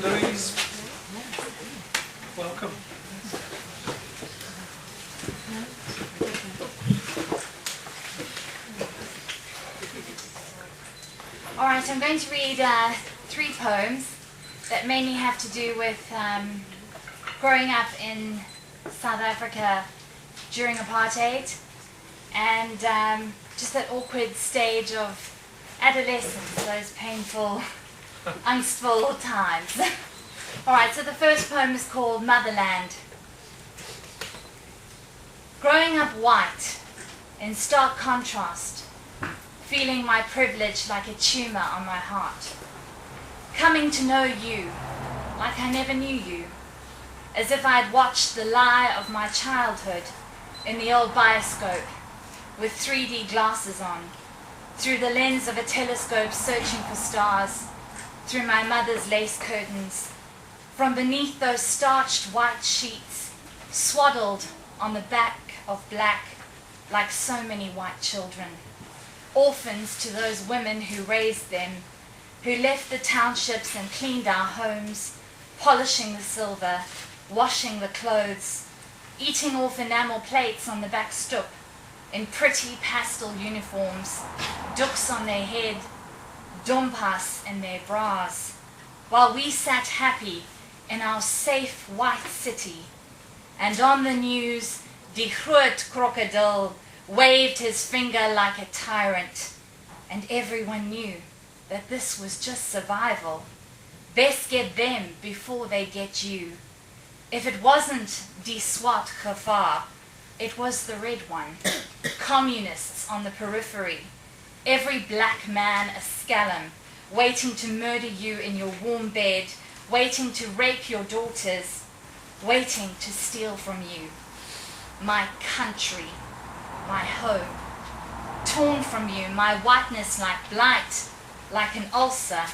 Louise, welcome. All right, I'm going to read 3 poems that mainly have to do with growing up in South Africa during apartheid and just that awkward stage of adolescence, those painful, angstful times. All right, so the first poem is called Motherland. Growing up white, in stark contrast, feeling my privilege like a tumor on my heart. Coming to know you like I never knew you, as if I'd watched the lie of my childhood in the old bioscope with 3D glasses on, through the lens of a telescope searching for stars, through my mother's lace curtains, from beneath those starched white sheets, swaddled on the back of black like so many white children. Orphans to those women who raised them, who left the townships and cleaned our homes, polishing the silver, washing the clothes, eating off enamel plates on the back stoep, in pretty pastel uniforms, duks on their head, dompas in their bras, while we sat happy in our safe white city. And on the news, die groot crocodile waved his finger like a tyrant, and everyone knew that this was just survival. Best get them before they get you. If it wasn't die swart gevaar, it was the red one. Communists on the periphery, every black man a scallum, waiting to murder you in your warm bed, waiting to rape your daughters, waiting to steal from you. My country, my home, torn from you, my whiteness like blight, like an ulcer.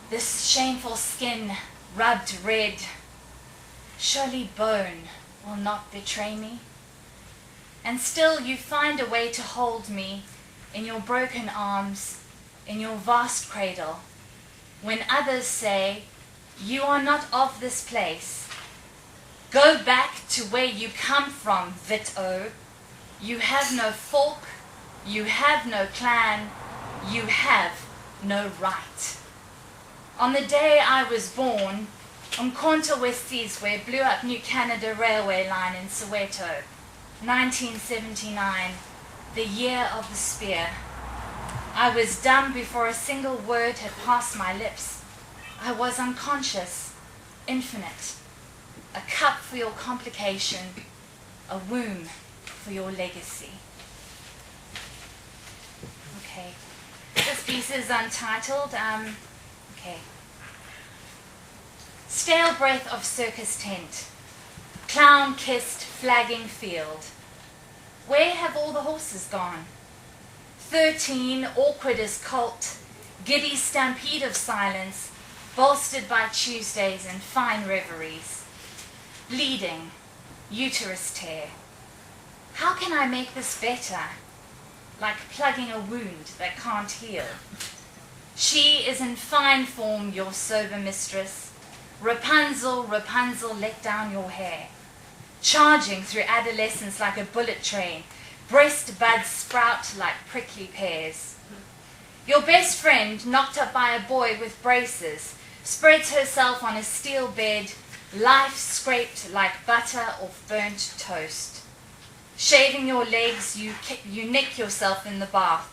This shameful skin rubbed red, surely bone will not betray me. And still you find a way to hold me in your broken arms, in your vast cradle, when others say, you are not of this place. Go back to where you come from, Wit-O. You have no folk, you have no clan, you have no right. On the day I was born, Umkhonto weSizwe blew up New Canada Railway line in Soweto, 1979, the year of the spear. I was dumb before a single word had passed my lips. I was unconscious, infinite. A cup for your complication, a womb for your legacy. Okay, this piece is untitled. Okay. Stale breath of circus tent, clown-kissed flagging field. Where have all the horses gone? 13, awkward as colt, giddy stampede of silence, bolstered by Tuesdays and fine reveries. Bleeding, uterus tear. How can I make this better? Like plugging a wound that can't heal. She is in fine form, your sober mistress. Rapunzel, Rapunzel, let down your hair. Charging through adolescence like a bullet train. Breast buds sprout like prickly pears. Your best friend, knocked up by a boy with braces, spreads herself on a steel bed, life scraped like butter off burnt toast. Shaving your legs, you nick yourself in the bath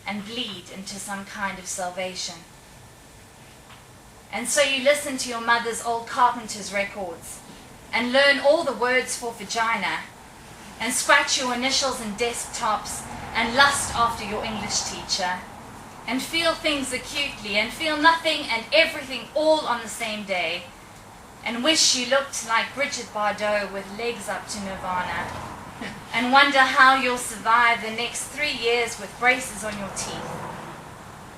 and bleed into some kind of salvation. And so you listen to your mother's old carpenter's records and learn all the words for vagina and scratch your initials in desktops and lust after your English teacher and feel things acutely and feel nothing and everything all on the same day and wish you looked like Bridget Bardot with legs up to Nirvana and wonder how you'll survive the next 3 years with braces on your teeth.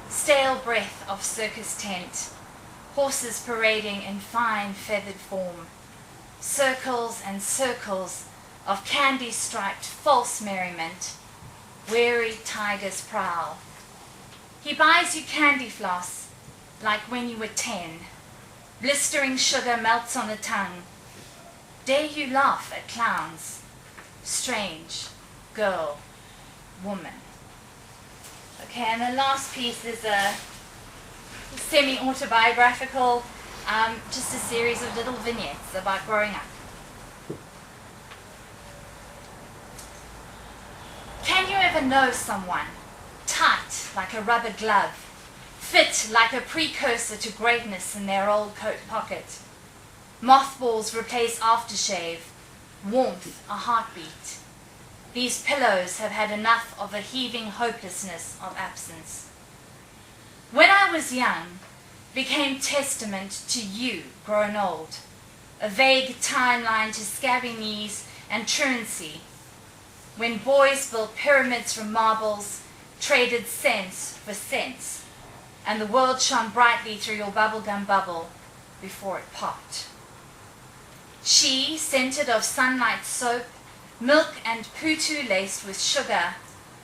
Stale breath of circus tent, horses parading in fine feathered form, circles and circles of candy-striped false merriment, weary tigers prowl. He buys you candy floss, like when you were 10. Blistering sugar melts on the tongue. Dare you laugh at clowns? Strange, girl, woman. Okay, and the last piece is a semi-autobiographical, just a series of little vignettes about growing up. Can you ever know someone tight like a rubber glove, fit like a precursor to greatness in their old coat pocket? Mothballs replace aftershave, warmth a heartbeat. These pillows have had enough of the heaving hopelessness of absence. When I was young, became testament to you grown old, a vague timeline to scabby knees and truancy. When boys built pyramids from marbles, traded cents for cents, and the world shone brightly through your bubblegum bubble before it popped. She, scented of sunlight soap, milk and putu laced with sugar,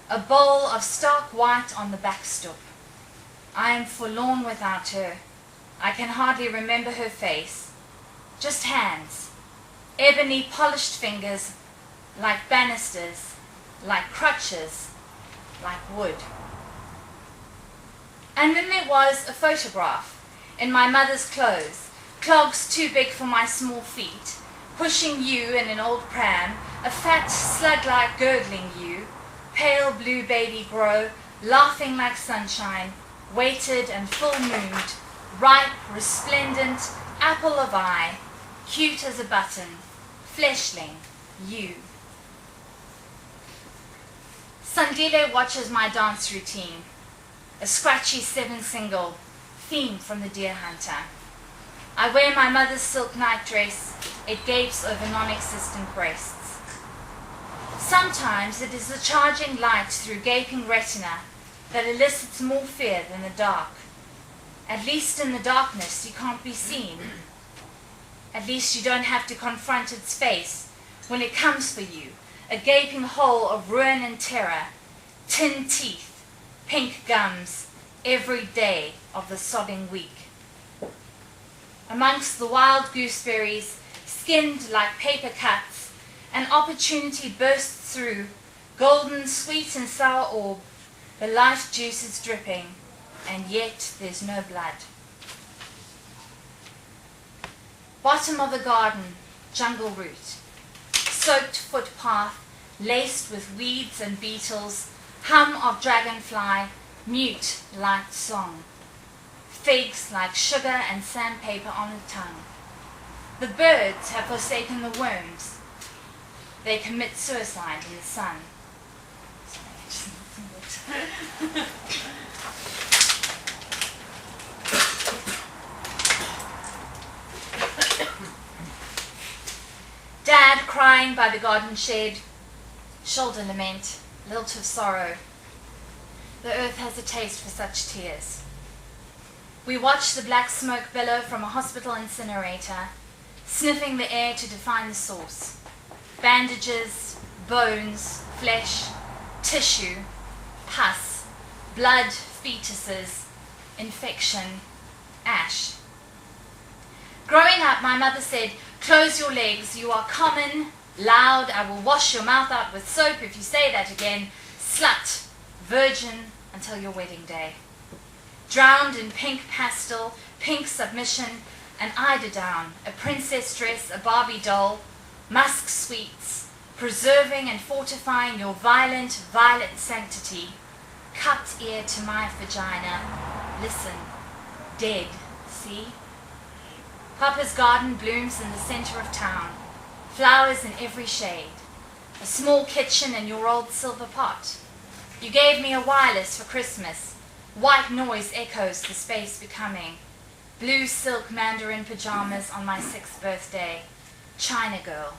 a bowl of stark white on the back stoop. I am forlorn without her. I can hardly remember her face. Just hands, ebony polished fingers, like banisters, like crutches, like wood. And then there was a photograph in my mother's clothes, clogs too big for my small feet, pushing you in an old pram, a fat slug-like gurgling you, pale blue baby grow, laughing like sunshine, weighted and full-mooned, ripe, resplendent, apple of eye, cute as a button, fleshling, you. Sandile watches my dance routine, a scratchy 7 single, theme from The Deer Hunter. I wear my mother's silk nightdress, it gapes over non-existent breasts. Sometimes it is the charging light through gaping retina that elicits more fear than the dark. At least in the darkness you can't be seen. At least you don't have to confront its face when it comes for you, a gaping hole of ruin and terror, tin teeth, pink gums, every day of the sodding week. Amongst the wild gooseberries, skinned like paper cuts, an opportunity bursts through, golden, sweet and sour orb, the life juice is dripping, and yet there's no blood. Bottom of the garden, jungle root, soaked footpath, laced with weeds and beetles, hum of dragonfly, mute like song. Figs like sugar and sandpaper on the tongue. The birds have forsaken the worms. They commit suicide in the sun. Dad crying by the garden shed, shoulder lament, lilt of sorrow. The earth has a taste for such tears. We watch the black smoke billow from a hospital incinerator, sniffing the air to define the source. Bandages, bones, flesh, tissue, pus, blood, fetuses, infection, ash. Growing up, my mother said, "Close your legs, you are common, loud, I will wash your mouth out with soap if you say that again, slut, virgin until your wedding day." Drowned in pink pastel, pink submission, an eiderdown, a princess dress, a Barbie doll, musk sweets, preserving and fortifying your violent, violet sanctity, cupped ear to my vagina, listen, dead, see? Papa's garden blooms in the center of town, flowers in every shade, a small kitchen and your old silver pot. You gave me a wireless for Christmas, white noise echoes the space becoming, blue silk mandarin pajamas on my 6th birthday, China girl,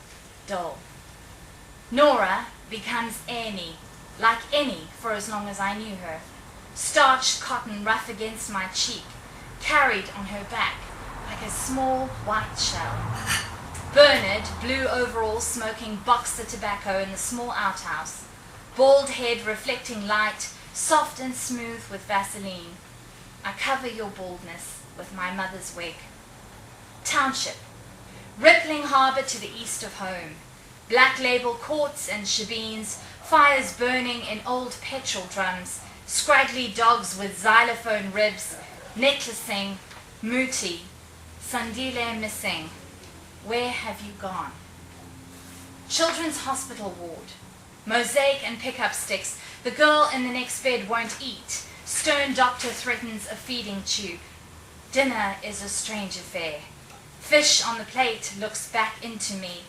doll. Nora becomes Annie, like any for as long as I knew her, starched cotton rough against my cheek, carried on her back like a small white shell. Bernard, blue overalls smoking boxer tobacco in the small outhouse, bald head reflecting light, soft and smooth with Vaseline. I cover your baldness with my mother's wig. Township, rippling harbour to the east of home, black label courts and shebeens, fires burning in old petrol drums, scraggly dogs with xylophone ribs, necklacing, muti, sandile missing. Where have you gone? Children's hospital ward, mosaic and pickup sticks. The girl in the next bed won't eat. Stern doctor threatens a feeding tube. Dinner is a strange affair. Fish on the plate looks back into me.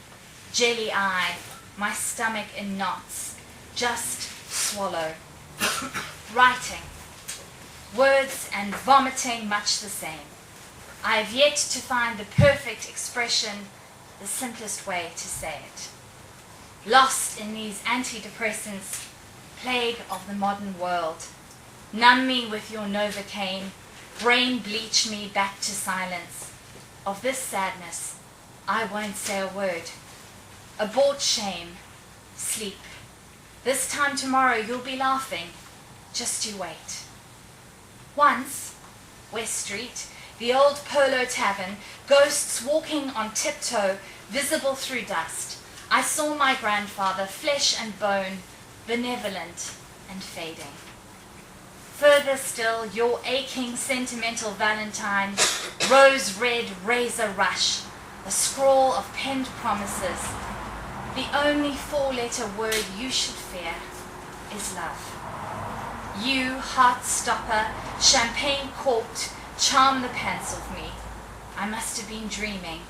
Jelly eye, my stomach in knots. Just swallow. Writing. Words and vomiting much the same. I have yet to find the perfect expression, the simplest way to say it. Lost in these antidepressants, plague of the modern world. Numb me with your Novocaine, brain bleach me back to silence. Of this sadness, I won't say a word. Abort shame, sleep. This time tomorrow you'll be laughing, just you wait. Once, West Street, the old Polo Tavern, ghosts walking on tiptoe, visible through dust. I saw my grandfather, flesh and bone, benevolent and fading. Further still, your aching sentimental Valentine, rose-red razor rush, a scrawl of penned promises. The only four-letter word you should fear is love. You, heart-stopper, champagne-corked, charm the pants off me. I must have been dreaming.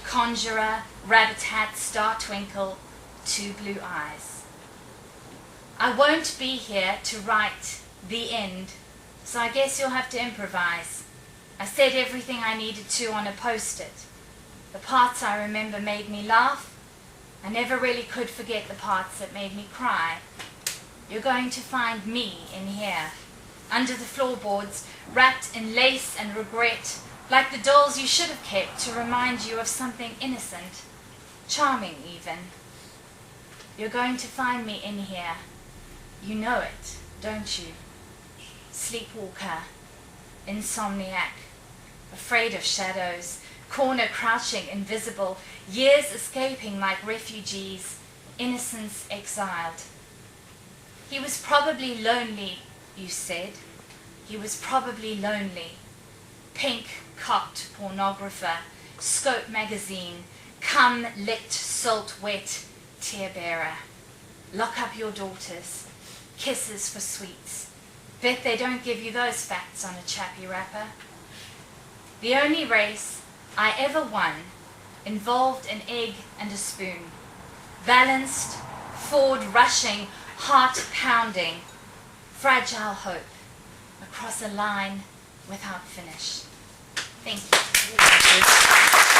Conjurer, rabbit hat, star twinkle, two blue eyes. I won't be here to write the end, so I guess you'll have to improvise. I said everything I needed to on a post-it. The parts I remember made me laugh. I never really could forget the parts that made me cry. You're going to find me in here, under the floorboards, wrapped in lace and regret, like the dolls you should have kept to remind you of something innocent, charming even. You're going to find me in here. You know it, don't you? Sleepwalker, insomniac, afraid of shadows, corner crouching invisible, years escaping like refugees, innocence exiled. He was probably lonely, you said. He was probably lonely. Pink-cocked pornographer, Scope magazine, cum-licked, salt-wet tear-bearer. Lock up your daughters. Kisses for sweets. Bet they don't give you those facts on a chappy wrapper. The only race I ever won involved an egg and a spoon. Balanced, forward-rushing, heart-pounding, fragile hope across a line without finish. Thank you.